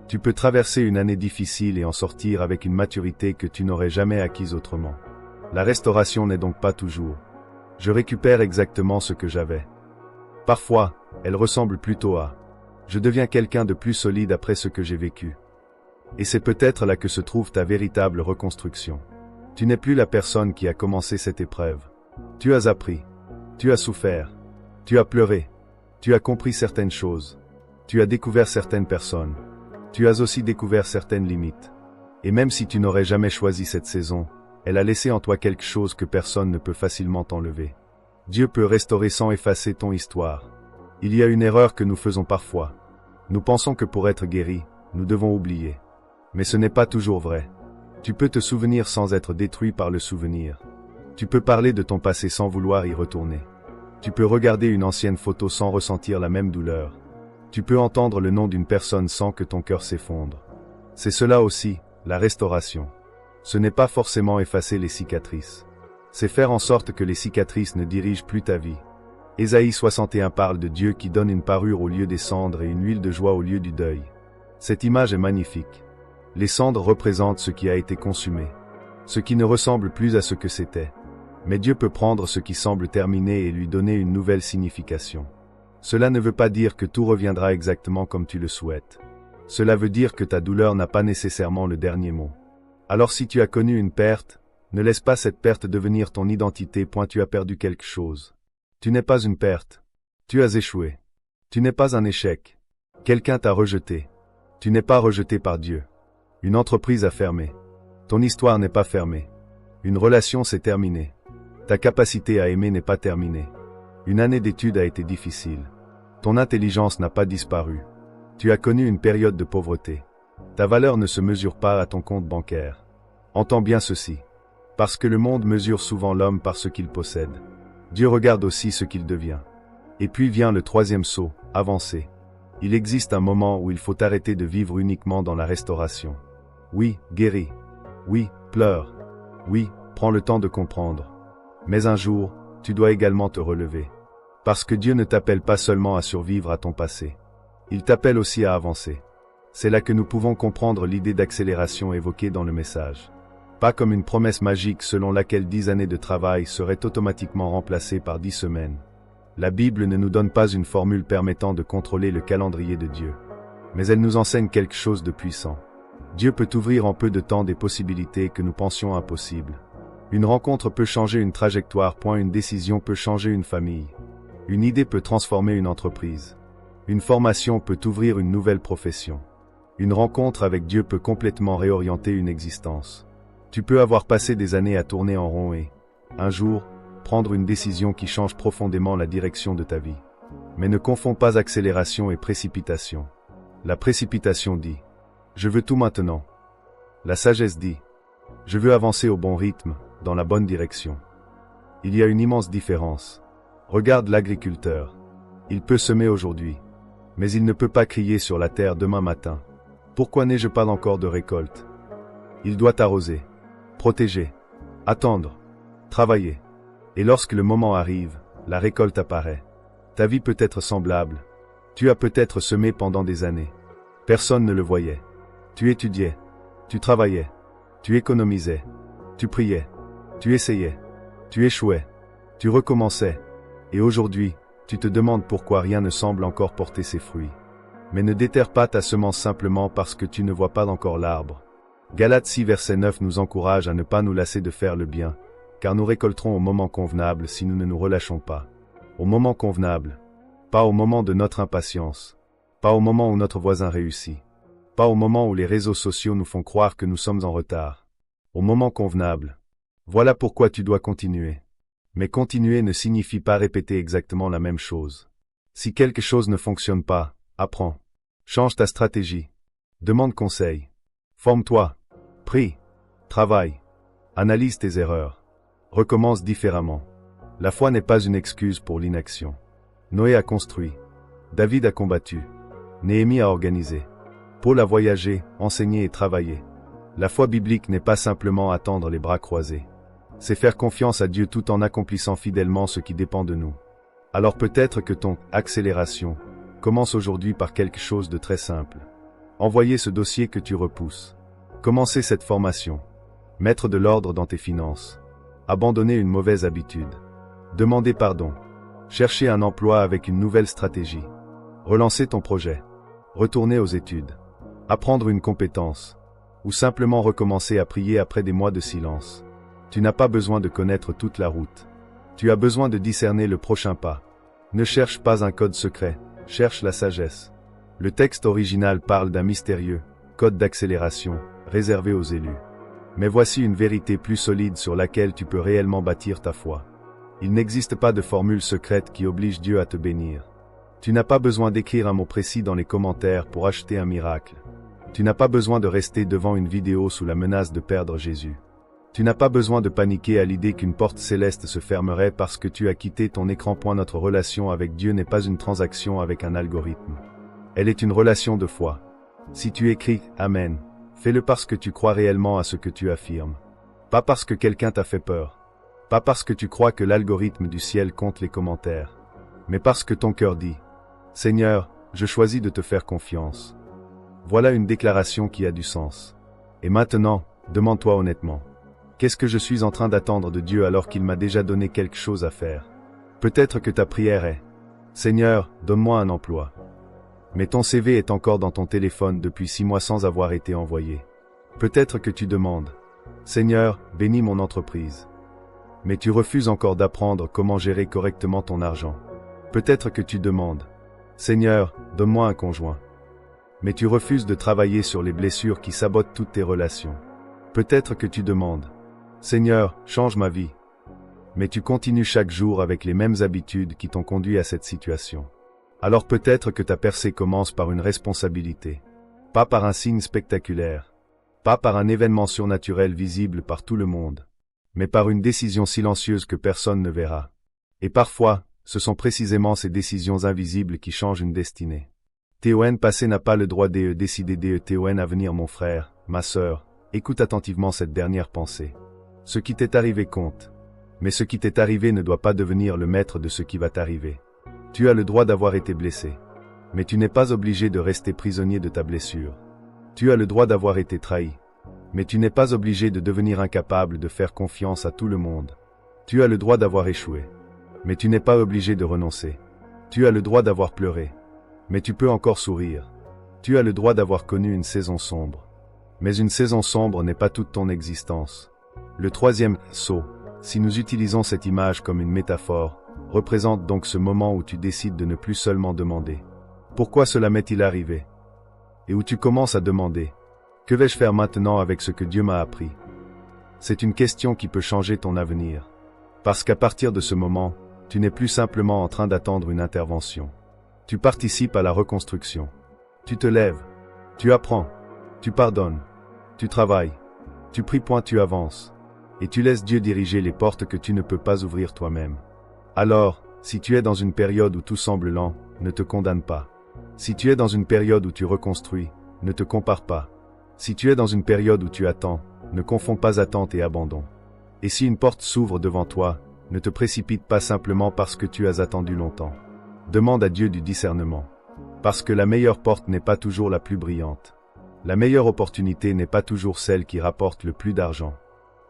Tu peux traverser une année difficile et en sortir avec une maturité que tu n'aurais jamais acquise autrement. La restauration n'est donc pas toujours Je récupère exactement ce que j'avais. Parfois, elle ressemble plutôt à « je deviens quelqu'un de plus solide après ce que j'ai vécu ». Et c'est peut-être là que se trouve ta véritable reconstruction. Tu n'es plus la personne qui a commencé cette épreuve. Tu as appris. Tu as souffert. Tu as pleuré. Tu as compris certaines choses. Tu as découvert certaines personnes. Tu as aussi découvert certaines limites. Et même si tu n'aurais jamais choisi cette saison, elle a laissé en toi quelque chose que personne ne peut facilement t'enlever. Dieu peut restaurer sans effacer ton histoire. Il y a une erreur que nous faisons parfois. Nous pensons que pour être guéris, nous devons oublier. Mais ce n'est pas toujours vrai. Tu peux te souvenir sans être détruit par le souvenir. Tu peux parler de ton passé sans vouloir y retourner. Tu peux regarder une ancienne photo sans ressentir la même douleur. Tu peux entendre le nom d'une personne sans que ton cœur s'effondre. C'est cela aussi, la restauration. Ce n'est pas forcément effacer les cicatrices. C'est faire en sorte que les cicatrices ne dirigent plus ta vie. Ésaïe 61 parle de Dieu qui donne une parure au lieu des cendres et une huile de joie au lieu du deuil. Cette image est magnifique. Les cendres représentent ce qui a été consumé, ce qui ne ressemble plus à ce que c'était. Mais Dieu peut prendre ce qui semble terminé et lui donner une nouvelle signification. Cela ne veut pas dire que tout reviendra exactement comme tu le souhaites. Cela veut dire que ta douleur n'a pas nécessairement le dernier mot. Alors si tu as connu une perte, ne laisse pas cette perte devenir ton identité. Tu as perdu quelque chose. Tu n'es pas une perte. Tu as échoué. Tu n'es pas un échec. Quelqu'un t'a rejeté. Tu n'es pas rejeté par Dieu. Une entreprise a fermé. Ton histoire n'est pas fermée. Une relation s'est terminée. Ta capacité à aimer n'est pas terminée. Une année d'études a été difficile. Ton intelligence n'a pas disparu. Tu as connu une période de pauvreté. Ta valeur ne se mesure pas à ton compte bancaire. Entends bien ceci. Parce que le monde mesure souvent l'homme par ce qu'il possède. Dieu regarde aussi ce qu'il devient. Et puis vient le troisième saut, avancer. Il existe un moment où il faut arrêter de vivre uniquement dans la restauration. Oui, guéris. Oui, pleure. Oui, prends le temps de comprendre. Mais un jour, tu dois également te relever. Parce que Dieu ne t'appelle pas seulement à survivre à ton passé. Il t'appelle aussi à avancer. C'est là que nous pouvons comprendre l'idée d'accélération évoquée dans le message. Pas comme une promesse magique selon laquelle 10 années de travail seraient automatiquement remplacées par 10 semaines. La Bible ne nous donne pas une formule permettant de contrôler le calendrier de Dieu. Mais elle nous enseigne quelque chose de puissant. Dieu peut ouvrir en peu de temps des possibilités que nous pensions impossibles. Une rencontre peut changer une trajectoire. Une décision peut changer une famille. Une idée peut transformer une entreprise. Une formation peut ouvrir une nouvelle profession. Une rencontre avec Dieu peut complètement réorienter une existence. Tu peux avoir passé des années à tourner en rond et, un jour, prendre une décision qui change profondément la direction de ta vie. Mais ne confonds pas accélération et précipitation. La précipitation dit « Je veux tout maintenant ». La sagesse dit « Je veux avancer au bon rythme, dans la bonne direction ». Il y a une immense différence. Regarde l'agriculteur. Il peut semer aujourd'hui, mais il ne peut pas crier sur la terre demain matin. Pourquoi n'ai-je pas encore de récolte? Il doit arroser, protéger, attendre, travailler. Et lorsque le moment arrive, la récolte apparaît. Ta vie peut être semblable. Tu as peut-être semé pendant des années. Personne ne le voyait. Tu étudiais. Tu travaillais. Tu économisais. Tu priais. Tu essayais. Tu échouais. Tu recommençais. Et aujourd'hui, tu te demandes pourquoi rien ne semble encore porter ses fruits. Mais ne déterre pas ta semence simplement parce que tu ne vois pas encore l'arbre. Galates 6 verset 9 nous encourage à ne pas nous lasser de faire le bien, car nous récolterons au moment convenable si nous ne nous relâchons pas. Au moment convenable. Pas au moment de notre impatience. Pas au moment où notre voisin réussit. Pas au moment où les réseaux sociaux nous font croire que nous sommes en retard. Au moment convenable. Voilà pourquoi tu dois continuer. Mais continuer ne signifie pas répéter exactement la même chose. Si quelque chose ne fonctionne pas, apprends. Change ta stratégie. Demande conseil. Forme-toi. Prie. Travaille. Analyse tes erreurs. Recommence différemment. La foi n'est pas une excuse pour l'inaction. Noé a construit. David a combattu. Néhémie a organisé. Paul a voyagé, enseigné et travaillé. La foi biblique n'est pas simplement attendre les bras croisés. C'est faire confiance à Dieu tout en accomplissant fidèlement ce qui dépend de nous. Alors peut-être que ton « accélération » commence aujourd'hui par quelque chose de très simple. Envoyer ce dossier que tu repousses. Commencer cette formation. Mettre de l'ordre dans tes finances. Abandonner une mauvaise habitude. Demander pardon. Chercher un emploi avec une nouvelle stratégie. Relancer ton projet. Retourner aux études. Apprendre une compétence. Ou simplement recommencer à prier après des mois de silence. Tu n'as pas besoin de connaître toute la route. Tu as besoin de discerner le prochain pas. Ne cherche pas un code secret, cherche la sagesse. Le texte original parle d'un mystérieux code d'accélération, réservé aux élus. Mais voici une vérité plus solide sur laquelle tu peux réellement bâtir ta foi. Il n'existe pas de formule secrète qui oblige Dieu à te bénir. Tu n'as pas besoin d'écrire un mot précis dans les commentaires pour acheter un miracle. Tu n'as pas besoin de rester devant une vidéo sous la menace de perdre Jésus. Tu n'as pas besoin de paniquer à l'idée qu'une porte céleste se fermerait parce que tu as quitté ton écran. Notre relation avec Dieu n'est pas une transaction avec un algorithme. Elle est une relation de foi. Si tu écris « Amen », fais-le parce que tu crois réellement à ce que tu affirmes. Pas parce que quelqu'un t'a fait peur. Pas parce que tu crois que l'algorithme du ciel compte les commentaires. Mais parce que ton cœur dit « Seigneur, je choisis de te faire confiance ». Voilà une déclaration qui a du sens. Et maintenant, demande-toi honnêtement. Qu'est-ce que je suis en train d'attendre de Dieu alors qu'il m'a déjà donné quelque chose à faire? Peut-être que ta prière est « Seigneur, donne-moi un emploi ». Mais ton CV est encore dans ton téléphone depuis 6 mois sans avoir été envoyé. Peut-être que tu demandes « Seigneur, bénis mon entreprise ». Mais tu refuses encore d'apprendre comment gérer correctement ton argent. Peut-être que tu demandes « Seigneur, donne-moi un conjoint ». Mais tu refuses de travailler sur les blessures qui sabotent toutes tes relations. Peut-être que tu demandes « Seigneur, change ma vie ». Mais tu continues chaque jour avec les mêmes habitudes qui t'ont conduit à cette situation. Alors peut-être que ta percée commence par une responsabilité. Pas par un signe spectaculaire. Pas par un événement surnaturel visible par tout le monde. Mais par une décision silencieuse que personne ne verra. Et parfois, ce sont précisément ces décisions invisibles qui changent une destinée. Ton passé n'a pas le droit de décider de ton avenir. Mon frère, ma sœur, écoute attentivement cette dernière pensée. Ce qui t'est arrivé compte. Mais ce qui t'est arrivé ne doit pas devenir le maître de ce qui va t'arriver. Tu as le droit d'avoir été blessé. Mais tu n'es pas obligé de rester prisonnier de ta blessure. Tu as le droit d'avoir été trahi. Mais tu n'es pas obligé de devenir incapable de faire confiance à tout le monde. Tu as le droit d'avoir échoué. Mais tu n'es pas obligé de renoncer. Tu as le droit d'avoir pleuré. Mais tu peux encore sourire. Tu as le droit d'avoir connu une saison sombre. Mais une saison sombre n'est pas toute ton existence. Le troisième saut, si nous utilisons cette image comme une métaphore, représente donc ce moment où tu décides de ne plus seulement demander « Pourquoi cela m'est-il arrivé ?» et où tu commences à demander « Que vais-je faire maintenant avec ce que Dieu m'a appris ?» C'est une question qui peut changer ton avenir. Parce qu'à partir de ce moment, tu n'es plus simplement en train d'attendre une intervention. Tu participes à la reconstruction. Tu te lèves. Tu apprends. Tu pardonnes. Tu travailles. Tu pries. Tu avances. Et tu laisses Dieu diriger les portes que tu ne peux pas ouvrir toi-même. Alors, si tu es dans une période où tout semble lent, ne te condamne pas. Si tu es dans une période où tu reconstruis, ne te compare pas. Si tu es dans une période où tu attends, ne confonds pas attente et abandon. Et si une porte s'ouvre devant toi, ne te précipite pas simplement parce que tu as attendu longtemps. Demande à Dieu du discernement. Parce que la meilleure porte n'est pas toujours la plus brillante. La meilleure opportunité n'est pas toujours celle qui rapporte le plus d'argent.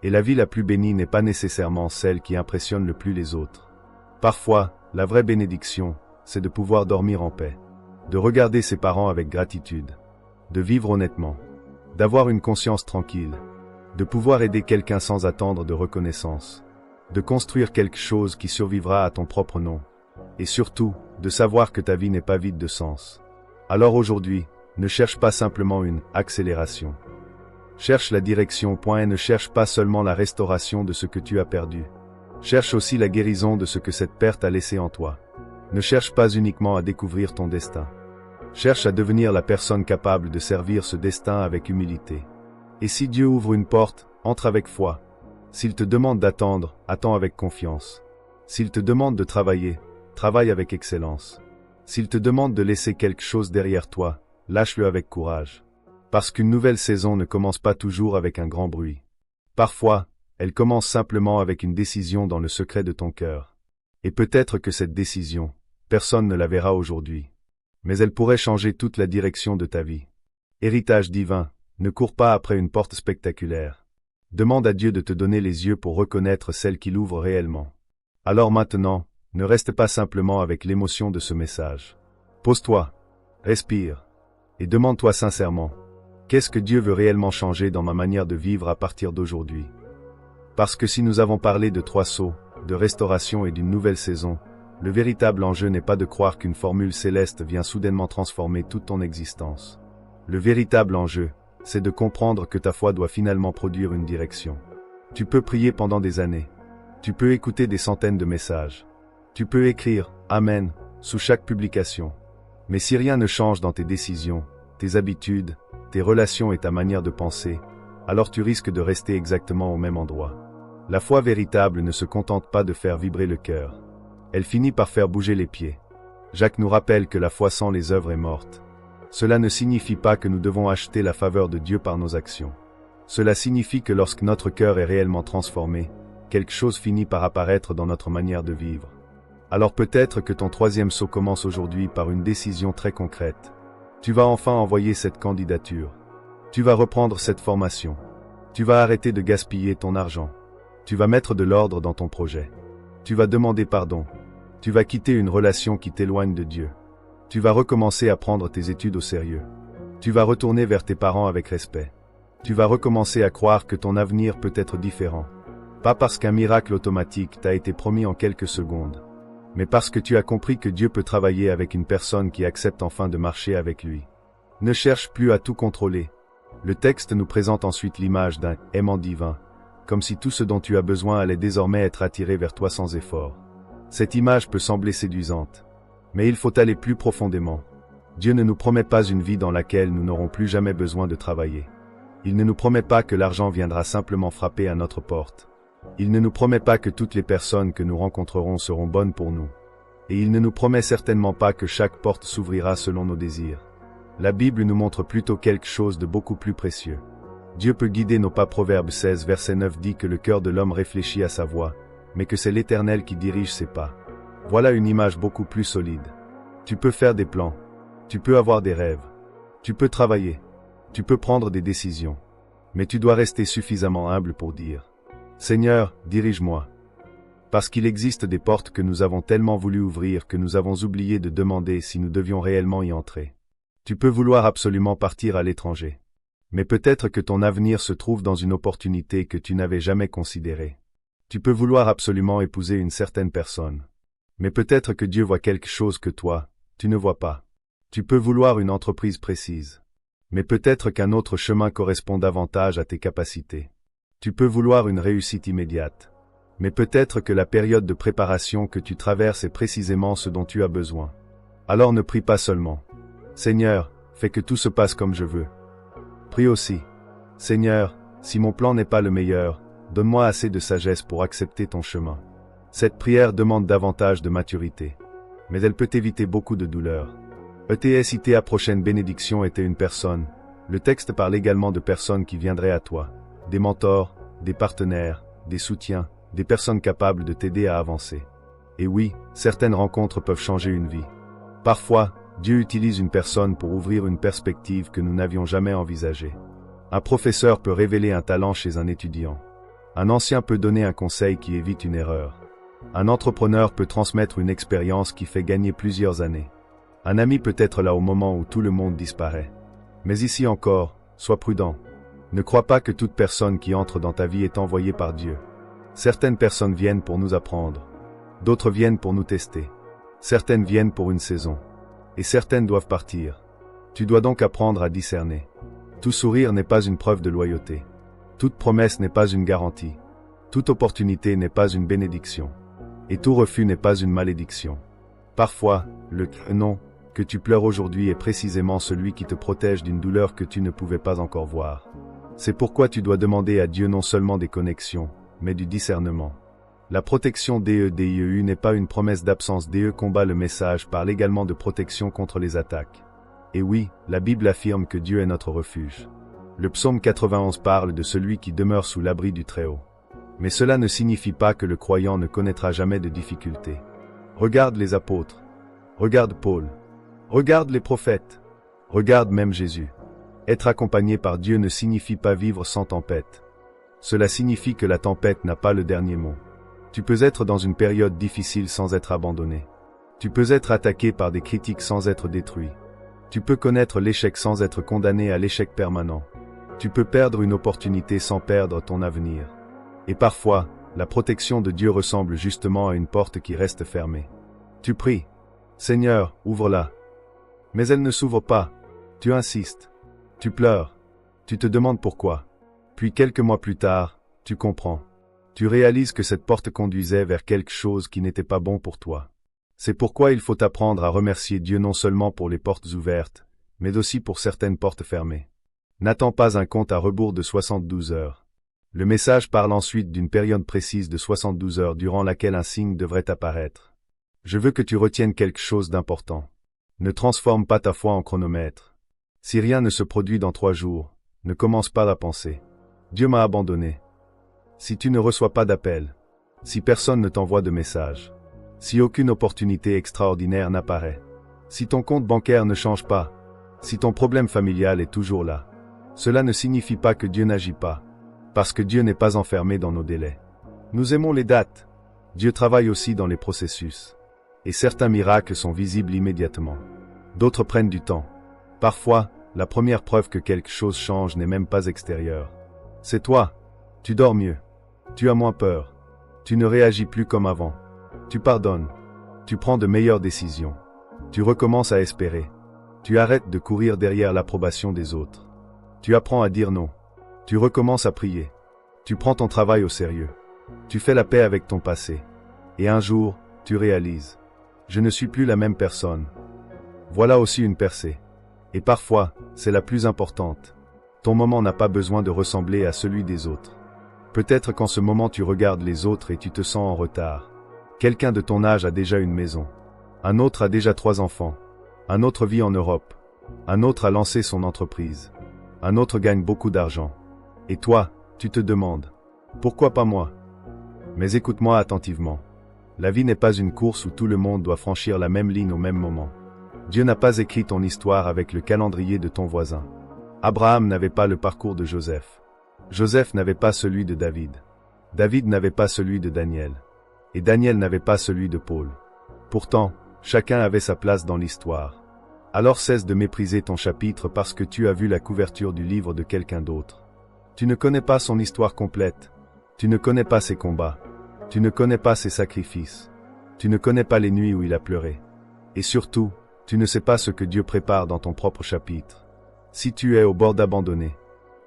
Et la vie la plus bénie n'est pas nécessairement celle qui impressionne le plus les autres. Parfois, la vraie bénédiction, c'est de pouvoir dormir en paix. De regarder ses parents avec gratitude. De vivre honnêtement. D'avoir une conscience tranquille. De pouvoir aider quelqu'un sans attendre de reconnaissance. De construire quelque chose qui survivra à ton propre nom. Et surtout, de savoir que ta vie n'est pas vide de sens. Alors aujourd'hui, ne cherche pas simplement une accélération. Cherche la direction. Et ne cherche pas seulement la restauration de ce que tu as perdu. Cherche aussi la guérison de ce que cette perte a laissé en toi. Ne cherche pas uniquement à découvrir ton destin. Cherche à devenir la personne capable de servir ce destin avec humilité. Et si Dieu ouvre une porte, entre avec foi. S'il te demande d'attendre, attends avec confiance. S'il te demande de travailler, travaille avec excellence. S'il te demande de laisser quelque chose derrière toi, lâche-le avec courage. Parce qu'une nouvelle saison ne commence pas toujours avec un grand bruit. Parfois, elle commence simplement avec une décision dans le secret de ton cœur. Et peut-être que cette décision, personne ne la verra aujourd'hui. Mais elle pourrait changer toute la direction de ta vie. Héritage divin, ne cours pas après une porte spectaculaire. Demande à Dieu de te donner les yeux pour reconnaître celle qu'il ouvre réellement. Alors maintenant, ne reste pas simplement avec l'émotion de ce message. Pose-toi, respire, et demande-toi sincèrement, qu'est-ce que Dieu veut réellement changer dans ma manière de vivre à partir d'aujourd'hui? Parce que si nous avons parlé de 3 sauts, de restauration et d'une nouvelle saison, le véritable enjeu n'est pas de croire qu'une formule céleste vient soudainement transformer toute ton existence. Le véritable enjeu, c'est de comprendre que ta foi doit finalement produire une direction. Tu peux prier pendant des années. Tu peux écouter des centaines de messages. Tu peux écrire « Amen » sous chaque publication. Mais si rien ne change dans tes décisions, tes habitudes, tes relations et ta manière de penser, alors tu risques de rester exactement au même endroit. La foi véritable ne se contente pas de faire vibrer le cœur. Elle finit par faire bouger les pieds. Jacques nous rappelle que la foi sans les œuvres est morte. Cela ne signifie pas que nous devons acheter la faveur de Dieu par nos actions. Cela signifie que lorsque notre cœur est réellement transformé, quelque chose finit par apparaître dans notre manière de vivre. Alors peut-être que ton 3e saut commence aujourd'hui par une décision très concrète. Tu vas enfin envoyer cette candidature. Tu vas reprendre cette formation. Tu vas arrêter de gaspiller ton argent. Tu vas mettre de l'ordre dans ton projet. Tu vas demander pardon. Tu vas quitter une relation qui t'éloigne de Dieu. Tu vas recommencer à prendre tes études au sérieux. Tu vas retourner vers tes parents avec respect. Tu vas recommencer à croire que ton avenir peut être différent. Pas parce qu'un miracle automatique t'a été promis en quelques secondes, mais parce que tu as compris que Dieu peut travailler avec une personne qui accepte enfin de marcher avec lui. Ne cherche plus à tout contrôler. Le texte nous présente ensuite l'image d'un aimant divin, comme si tout ce dont tu as besoin allait désormais être attiré vers toi sans effort. Cette image peut sembler séduisante, mais il faut aller plus profondément. Dieu ne nous promet pas une vie dans laquelle nous n'aurons plus jamais besoin de travailler. Il ne nous promet pas que l'argent viendra simplement frapper à notre porte. Il ne nous promet pas que toutes les personnes que nous rencontrerons seront bonnes pour nous. Et il ne nous promet certainement pas que chaque porte s'ouvrira selon nos désirs. La Bible nous montre plutôt quelque chose de beaucoup plus précieux. Dieu peut guider nos pas. Proverbe 16 verset 9 dit que le cœur de l'homme réfléchit à sa voie, mais que c'est l'Éternel qui dirige ses pas. Voilà une image beaucoup plus solide. Tu peux faire des plans. Tu peux avoir des rêves. Tu peux travailler. Tu peux prendre des décisions. Mais tu dois rester suffisamment humble pour dire « Seigneur, dirige-moi ». Parce qu'il existe des portes que nous avons tellement voulu ouvrir que nous avons oublié de demander si nous devions réellement y entrer. Tu peux vouloir absolument partir à l'étranger. Mais peut-être que ton avenir se trouve dans une opportunité que tu n'avais jamais considérée. Tu peux vouloir absolument épouser une certaine personne. Mais peut-être que Dieu voit quelque chose que toi, tu ne vois pas. Tu peux vouloir une entreprise précise. Mais peut-être qu'un autre chemin correspond davantage à tes capacités. Tu peux vouloir une réussite immédiate. Mais peut-être que la période de préparation que tu traverses est précisément ce dont tu as besoin. Alors ne prie pas seulement « Seigneur, fais que tout se passe comme je veux ». Prie aussi « Seigneur, si mon plan n'est pas le meilleur, donne-moi assez de sagesse pour accepter ton chemin ». Cette prière demande davantage de maturité. Mais elle peut éviter beaucoup de douleur. ETSITA prochaine bénédiction était une personne. Le texte parle également de personnes qui viendraient à toi. Des mentors, des partenaires, des soutiens, des personnes capables de t'aider à avancer. Et oui, certaines rencontres peuvent changer une vie. Parfois, Dieu utilise une personne pour ouvrir une perspective que nous n'avions jamais envisagée. Un professeur peut révéler un talent chez un étudiant. Un ancien peut donner un conseil qui évite une erreur. Un entrepreneur peut transmettre une expérience qui fait gagner plusieurs années. Un ami peut être là au moment où tout le monde disparaît. Mais ici encore, sois prudent. Ne crois pas que toute personne qui entre dans ta vie est envoyée par Dieu. Certaines personnes viennent pour nous apprendre. D'autres viennent pour nous tester. Certaines viennent pour une saison. Et certaines doivent partir. Tu dois donc apprendre à discerner. Tout sourire n'est pas une preuve de loyauté. Toute promesse n'est pas une garantie. Toute opportunité n'est pas une bénédiction. Et tout refus n'est pas une malédiction. Parfois, le non que tu pleures aujourd'hui est précisément celui qui te protège d'une douleur que tu ne pouvais pas encore voir. C'est pourquoi tu dois demander à Dieu non seulement des connexions, mais du discernement. La protection DEDIEU n'est pas une promesse d'absence. DE combat le message parle également de protection contre les attaques. Et oui, la Bible affirme que Dieu est notre refuge. Le psaume 91 parle de celui qui demeure sous l'abri du Très-Haut. Mais cela ne signifie pas que le croyant ne connaîtra jamais de difficultés. Regarde les apôtres. Regarde Paul. Regarde les prophètes. Regarde même Jésus. Être accompagné par Dieu ne signifie pas vivre sans tempête. Cela signifie que la tempête n'a pas le dernier mot. Tu peux être dans une période difficile sans être abandonné. Tu peux être attaqué par des critiques sans être détruit. Tu peux connaître l'échec sans être condamné à l'échec permanent. Tu peux perdre une opportunité sans perdre ton avenir. Et parfois, la protection de Dieu ressemble justement à une porte qui reste fermée. Tu pries. Seigneur, ouvre-la. Mais elle ne s'ouvre pas. Tu insistes. Tu pleures. Tu te demandes pourquoi. Puis quelques mois plus tard, tu comprends. Tu réalises que cette porte conduisait vers quelque chose qui n'était pas bon pour toi. C'est pourquoi il faut apprendre à remercier Dieu non seulement pour les portes ouvertes, mais aussi pour certaines portes fermées. N'attends pas un compte à rebours de 72 heures. Le message parle ensuite d'une période précise de 72 heures durant laquelle un signe devrait apparaître. Je veux que tu retiennes quelque chose d'important. Ne transforme pas ta foi en chronomètre. Si rien ne se produit dans 3 jours, ne commence pas à penser. Dieu m'a abandonné. Si tu ne reçois pas d'appel, si personne ne t'envoie de message, si aucune opportunité extraordinaire n'apparaît, si ton compte bancaire ne change pas, si ton problème familial est toujours là, cela ne signifie pas que Dieu n'agit pas, parce que Dieu n'est pas enfermé dans nos délais. Nous aimons les dates. Dieu travaille aussi dans les processus. Et certains miracles sont visibles immédiatement. D'autres prennent du temps. Parfois, la première preuve que quelque chose change n'est même pas extérieure. C'est toi. Tu dors mieux. Tu as moins peur. Tu ne réagis plus comme avant. Tu pardonnes. Tu prends de meilleures décisions. Tu recommences à espérer. Tu arrêtes de courir derrière l'approbation des autres. Tu apprends à dire non. Tu recommences à prier. Tu prends ton travail au sérieux. Tu fais la paix avec ton passé. Et un jour, tu réalises. Je ne suis plus la même personne. Voilà aussi une percée. Et parfois, c'est la plus importante. Ton moment n'a pas besoin de ressembler à celui des autres. Peut-être qu'en ce moment tu regardes les autres et tu te sens en retard. Quelqu'un de ton âge a déjà une maison. Un autre a déjà 3 enfants. Un autre vit en Europe. Un autre a lancé son entreprise. Un autre gagne beaucoup d'argent. Et toi, tu te demandes, pourquoi pas moi? Mais écoute-moi attentivement. La vie n'est pas une course où tout le monde doit franchir la même ligne au même moment. Dieu n'a pas écrit ton histoire avec le calendrier de ton voisin. Abraham n'avait pas le parcours de Joseph. Joseph n'avait pas celui de David. David n'avait pas celui de Daniel. Et Daniel n'avait pas celui de Paul. Pourtant, chacun avait sa place dans l'histoire. Alors cesse de mépriser ton chapitre parce que tu as vu la couverture du livre de quelqu'un d'autre. Tu ne connais pas son histoire complète. Tu ne connais pas ses combats. Tu ne connais pas ses sacrifices. Tu ne connais pas les nuits où il a pleuré. Et surtout, tu ne sais pas ce que Dieu prépare dans ton propre chapitre. Si tu es au bord d'abandonner,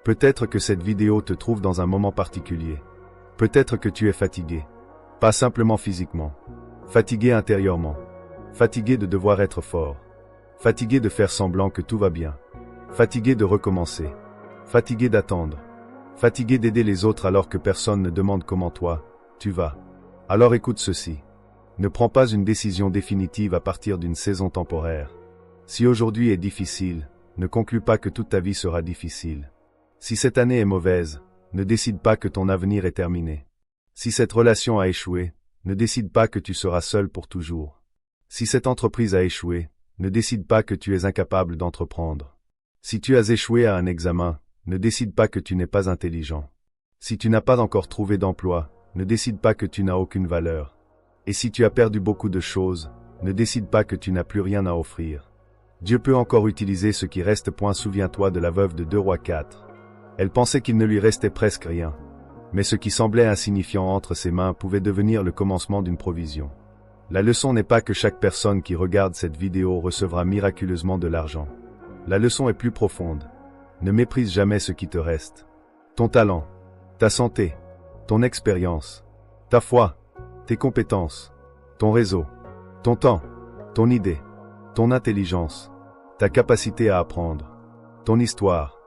peut-être que cette vidéo te trouve dans un moment particulier. Peut-être que tu es fatigué. Pas simplement physiquement. Fatigué intérieurement. Fatigué de devoir être fort. Fatigué de faire semblant que tout va bien. Fatigué de recommencer. Fatigué d'attendre. Fatigué d'aider les autres alors que personne ne demande comment toi, tu vas. Alors écoute ceci. Ne prends pas une décision définitive à partir d'une saison temporaire. Si aujourd'hui est difficile, ne conclus pas que toute ta vie sera difficile. Si cette année est mauvaise, ne décide pas que ton avenir est terminé. Si cette relation a échoué, ne décide pas que tu seras seul pour toujours. Si cette entreprise a échoué, ne décide pas que tu es incapable d'entreprendre. Si tu as échoué à un examen, ne décide pas que tu n'es pas intelligent. Si tu n'as pas encore trouvé d'emploi, ne décide pas que tu n'as aucune valeur. Et si tu as perdu beaucoup de choses, ne décide pas que tu n'as plus rien à offrir. Dieu peut encore utiliser ce qui reste. Souviens-toi de la veuve de 2 Rois 4. Elle pensait qu'il ne lui restait presque rien. Mais ce qui semblait insignifiant entre ses mains pouvait devenir le commencement d'une provision. La leçon n'est pas que chaque personne qui regarde cette vidéo recevra miraculeusement de l'argent. La leçon est plus profonde. Ne méprise jamais ce qui te reste. Ton talent, ta santé, ton expérience, ta foi, tes compétences, ton réseau, ton temps, ton idée, ton intelligence, ta capacité à apprendre, ton histoire.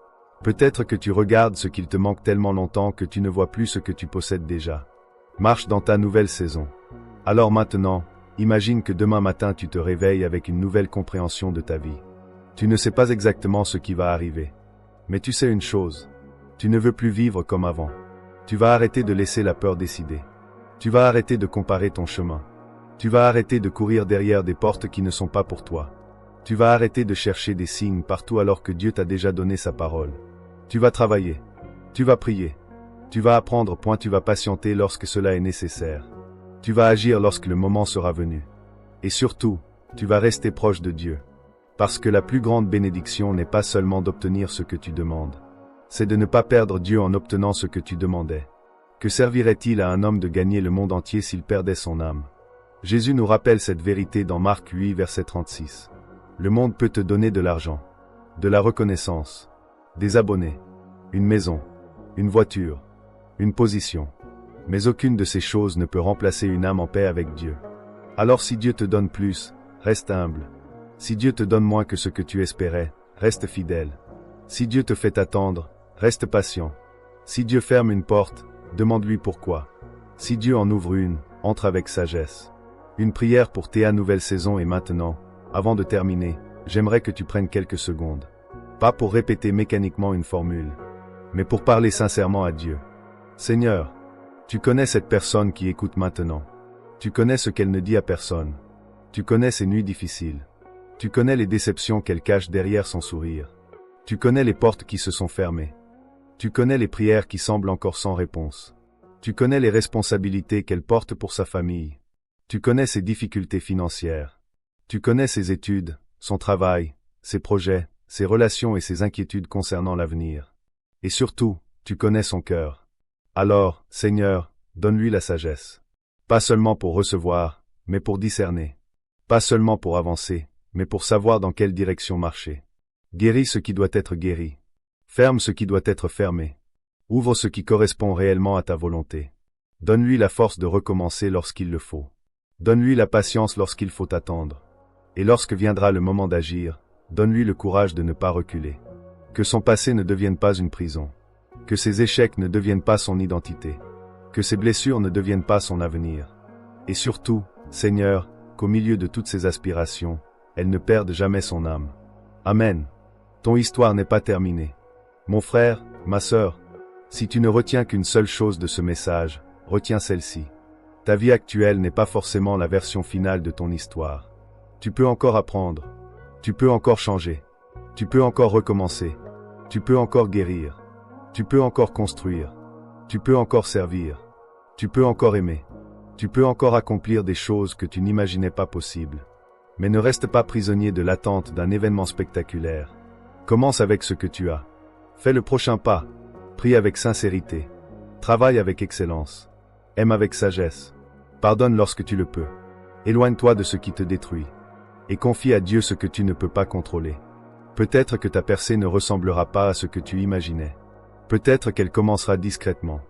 Peut-être que tu regardes ce qu'il te manque tellement longtemps que tu ne vois plus ce que tu possèdes déjà. Marche dans ta nouvelle saison. Alors maintenant, imagine que demain matin tu te réveilles avec une nouvelle compréhension de ta vie. Tu ne sais pas exactement ce qui va arriver. Mais tu sais une chose. Tu ne veux plus vivre comme avant. Tu vas arrêter de laisser la peur décider. Tu vas arrêter de comparer ton chemin. Tu vas arrêter de courir derrière des portes qui ne sont pas pour toi. Tu vas arrêter de chercher des signes partout alors que Dieu t'a déjà donné sa parole. Tu vas travailler. Tu vas prier. Tu vas apprendre. Tu vas patienter lorsque cela est nécessaire. Tu vas agir lorsque le moment sera venu. Et surtout, tu vas rester proche de Dieu. Parce que la plus grande bénédiction n'est pas seulement d'obtenir ce que tu demandes. C'est de ne pas perdre Dieu en obtenant ce que tu demandais. Que servirait-il à un homme de gagner le monde entier s'il perdait son âme? Jésus nous rappelle cette vérité dans Marc 8, verset 36. Le monde peut te donner de l'argent, de la reconnaissance, des abonnés, une maison, une voiture, une position. Mais aucune de ces choses ne peut remplacer une âme en paix avec Dieu. Alors si Dieu te donne plus, reste humble. Si Dieu te donne moins que ce que tu espérais, reste fidèle. Si Dieu te fait attendre, reste patient. Si Dieu ferme une porte, demande-lui pourquoi. Si Dieu en ouvre une, entre avec sagesse. Une prière pour ta nouvelle saison est maintenant. Avant de terminer, j'aimerais que tu prennes quelques secondes. Pas pour répéter mécaniquement une formule, mais pour parler sincèrement à Dieu. Seigneur, tu connais cette personne qui écoute maintenant. Tu connais ce qu'elle ne dit à personne. Tu connais ses nuits difficiles. Tu connais les déceptions qu'elle cache derrière son sourire. Tu connais les portes qui se sont fermées. Tu connais les prières qui semblent encore sans réponse. Tu connais les responsabilités qu'elle porte pour sa famille. Tu connais ses difficultés financières. Tu connais ses études, son travail, ses projets, ses relations et ses inquiétudes concernant l'avenir. Et surtout, tu connais son cœur. Alors, Seigneur, donne-lui la sagesse. Pas seulement pour recevoir, mais pour discerner. Pas seulement pour avancer, mais pour savoir dans quelle direction marcher. Guéris ce qui doit être guéri. Ferme ce qui doit être fermé. Ouvre ce qui correspond réellement à ta volonté. Donne-lui la force de recommencer lorsqu'il le faut. Donne-lui la patience lorsqu'il faut attendre. Et lorsque viendra le moment d'agir, donne-lui le courage de ne pas reculer. Que son passé ne devienne pas une prison. Que ses échecs ne deviennent pas son identité. Que ses blessures ne deviennent pas son avenir. Et surtout, Seigneur, qu'au milieu de toutes ses aspirations, elle ne perde jamais son âme. Amen. Ton histoire n'est pas terminée. Mon frère, ma sœur, si tu ne retiens qu'une seule chose de ce message, retiens celle-ci. Ta vie actuelle n'est pas forcément la version finale de ton histoire. Tu peux encore apprendre. Tu peux encore changer. Tu peux encore recommencer. Tu peux encore guérir. Tu peux encore construire. Tu peux encore servir. Tu peux encore aimer. Tu peux encore accomplir des choses que tu n'imaginais pas possibles. Mais ne reste pas prisonnier de l'attente d'un événement spectaculaire. Commence avec ce que tu as. Fais le prochain pas. Prie avec sincérité. Travaille avec excellence. Aime avec sagesse. Pardonne lorsque tu le peux. Éloigne-toi de ce qui te détruit. Et confie à Dieu ce que tu ne peux pas contrôler. Peut-être que ta percée ne ressemblera pas à ce que tu imaginais. Peut-être qu'elle commencera discrètement.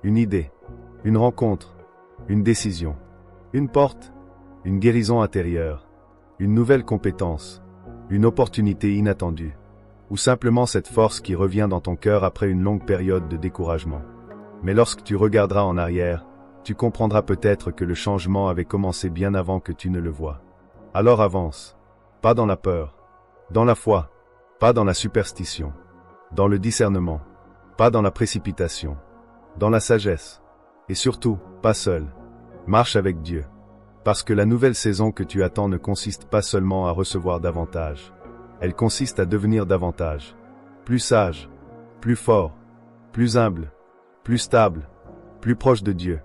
Une idée. Une rencontre. Une décision. Une porte. Une guérison intérieure. Une nouvelle compétence. Une opportunité inattendue. Ou simplement cette force qui revient dans ton cœur après une longue période de découragement. Mais lorsque tu regarderas en arrière, tu comprendras peut-être que le changement avait commencé bien avant que tu ne le vois. Alors avance. Pas dans la peur. Dans la foi. Pas dans la superstition. Dans le discernement. Pas dans la précipitation. Dans la sagesse. Et surtout, pas seul. Marche avec Dieu. Parce que la nouvelle saison que tu attends ne consiste pas seulement à recevoir davantage. Elle consiste à devenir davantage. Plus sage. Plus fort. Plus humble. Plus stable. Plus proche de Dieu.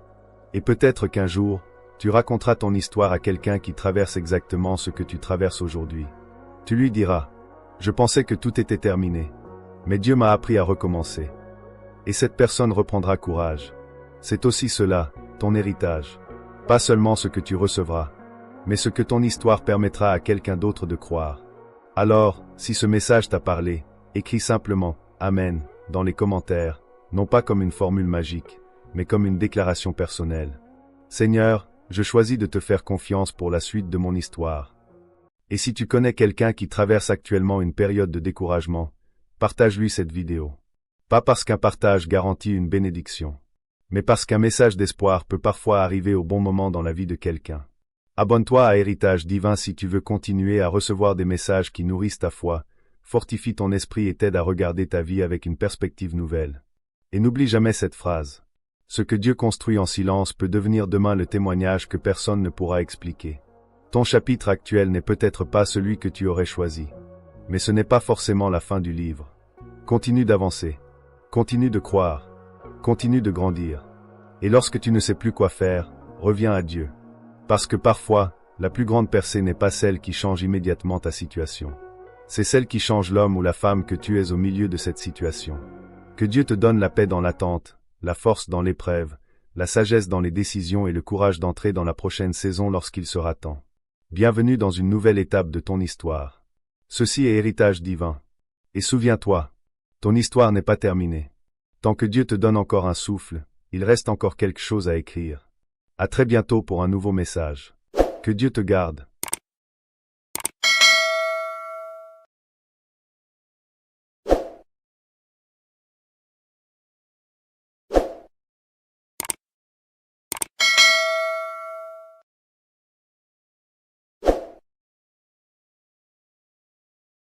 Et peut-être qu'un jour, tu raconteras ton histoire à quelqu'un qui traverse exactement ce que tu traverses aujourd'hui. Tu lui diras, « Je pensais que tout était terminé, mais Dieu m'a appris à recommencer. » Et cette personne reprendra courage. C'est aussi cela, ton héritage. Pas seulement ce que tu recevras, mais ce que ton histoire permettra à quelqu'un d'autre de croire. Alors, si ce message t'a parlé, écris simplement « Amen » dans les commentaires, non pas comme une formule magique, mais comme une déclaration personnelle. Seigneur, je choisis de te faire confiance pour la suite de mon histoire. Et si tu connais quelqu'un qui traverse actuellement une période de découragement, partage-lui cette vidéo. Pas parce qu'un partage garantit une bénédiction, mais parce qu'un message d'espoir peut parfois arriver au bon moment dans la vie de quelqu'un. Abonne-toi à Héritage Divin si tu veux continuer à recevoir des messages qui nourrissent ta foi, fortifient ton esprit et t'aident à regarder ta vie avec une perspective nouvelle. Et n'oublie jamais cette phrase. Ce que Dieu construit en silence peut devenir demain le témoignage que personne ne pourra expliquer. Ton chapitre actuel n'est peut-être pas celui que tu aurais choisi. Mais ce n'est pas forcément la fin du livre. Continue d'avancer. Continue de croire. Continue de grandir. Et lorsque tu ne sais plus quoi faire, reviens à Dieu. Parce que parfois, la plus grande percée n'est pas celle qui change immédiatement ta situation. C'est celle qui change l'homme ou la femme que tu es au milieu de cette situation. Que Dieu te donne la paix dans l'attente, la force dans l'épreuve, la sagesse dans les décisions et le courage d'entrer dans la prochaine saison lorsqu'il sera temps. Bienvenue dans une nouvelle étape de ton histoire. Ceci est héritage divin. Et souviens-toi, ton histoire n'est pas terminée. Tant que Dieu te donne encore un souffle, il reste encore quelque chose à écrire. À très bientôt pour un nouveau message. Que Dieu te garde.